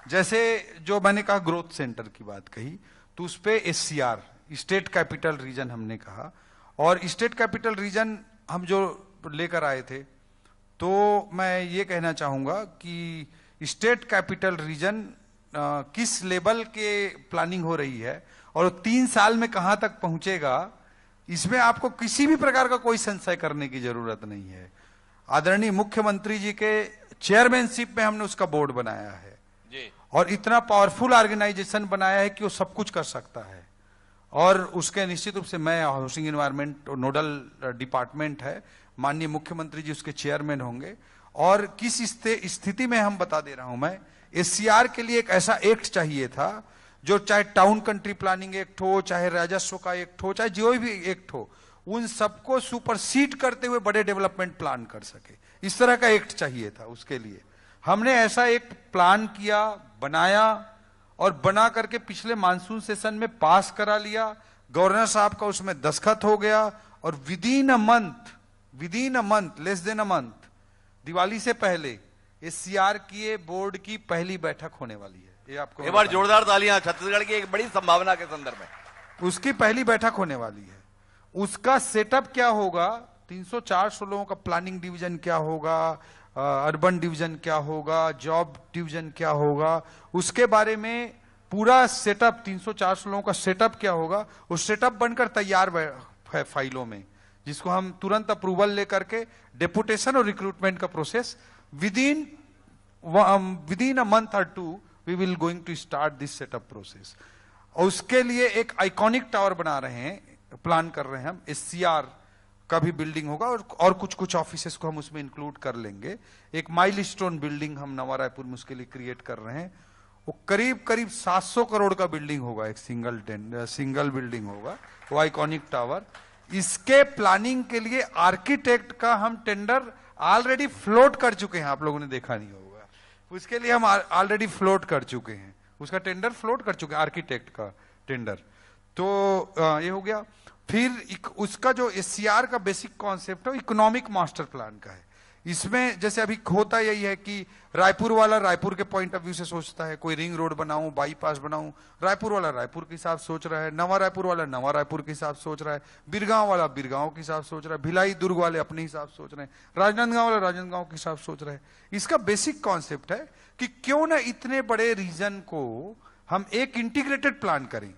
जैसे जो मैंने कहा ग्रोथ सेंटर की बात कही, तो उस पे एससीआर, स्टेट कैपिटल रीजन हमने कहा, और स्टेट कैपिटल रीजन हम जो लेकर आए थे, तो मैं ये कहना चाहूंगा कि स्टेट कैपिटल रीजन किस लेवल के प्लानिंग हो रही है और 3 साल में कहां तक पहुंचेगा, इसमें आपको किसी भी प्रकार का कोई संशय करने की जरूरत नहीं है। आदरणीय मुख्यमंत्री जी के चेयरमैनशिप में हमने उसका बोर्ड बनाया है जी। और इतना पावरफुल ऑर्गेनाइजेशन बनाया है कि वो सब कुछ कर सकता है। और उसके निश्चित रूप से मैं हाउसिंग एनवायरनमेंट नोडल डिपार्टमेंट है, माननीय मुख्यमंत्री जी उसके चेयरमैन होंगे। और किस स्थिति में हम बता दे रहा हूं मैं, एससीआर के लिए एक ऐसा एक्ट चाहिए था जो चाहे टाउन कंट्री प्लानिंग एक्ट हो, चाहे राजस्व का एक्ट हो, चाहे जो भी एक्ट हो, उन सबको सुपरसीड करते हुए बड़े डेवलपमेंट प्लान कर सके, इस तरह का एक्ट चाहिए था। उसके लिए हमने ऐसा एक प्लान किया, बनाया, और बना करके पिछले मानसून सेशन में पास करा लिया। गवर्नर साहब का उसमें दस्तखत हो गया, और within a month, less than a month, Diwali से पहले एससीआर की बोर्ड की पहली बैठक होने वाली है। ये आपको एक बार जोरदार तालियां छत्तीसगढ़ की एक बड़ी संभावना के संदर्भ में। उसकी पहली बैठक होने वाली है। उसका सेटअप क्या होगा, 304 लोगों का प्लानिंग डिवीजन क्या होगा, अर्बन डिवीजन क्या होगा, जॉब डिवीजन क्या होगा, उसके बारे में पूरा सेटअप, 304 लोगों का सेटअप क्या होगा, उस सेटअप बनकर तैयार है फाइलों में, जिसको हम तुरंत अप्रूवल लेकर के डेपुटेशन और रिक्रूटमेंट का प्रोसेस विदिन अ मंथ और 2 we will going to start this setup process. और उसके लिए एक आइकॉनिक टावर बना रहे हैं, प्लान कर रहे हैं हम, एससीआर का भी बिल्डिंग होगा, और कुछ ऑफिसेस को हम उसमें इंक्लूड कर लेंगे। एक माइलस्टोन बिल्डिंग हम नवा रायपुर में उसके लिए क्रिएट कर रहे हैं। वो करीब 700 करोड़ का बिल्डिंग होगा, एक सिंगल बिल्डिंग होगा, वो आइकॉनिक टावर। इसके प्लानिंग के लिए आर्किटेक्ट का हम टेंडर ऑलरेडी फ्लोट कर चुके हैं, आप लोगों ने देखा नहीं होगा, उसके लिए हम ऑलरेडी फ्लोट कर चुके हैं, उसका टेंडर फ्लोट कर चुके हैं, आर्किटेक्ट का टेंडर। तो ये हो गया। फिर उसका जो एससीआर का बेसिक कॉन्सेप्ट है, इकोनॉमिक मास्टर प्लान का है। इसमें जैसे अभी होता यही है कि रायपुर वाला रायपुर के पॉइंट ऑफ व्यू से सोचता है, कोई रिंग रोड बनाऊं, बाईपास बनाऊं, रायपुर वाला रायपुर के हिसाब सोच रहा है, नवा रायपुर वाला नवा रायपुर के हिसाब सोच रहा है, बिरगांव वाला बिरगांव के हिसाब सोच रहा है, भिलाई दुर्ग वाले अपने हिसाब सोच रहे हैं, राजनांदगांव वाला राजनांदगांव के हिसाब सोच रहे हैं। इसका बेसिक कॉन्सेप्ट है कि क्यों ना इतने बड़े रीजन को हम एक इंटीग्रेटेड प्लान करें।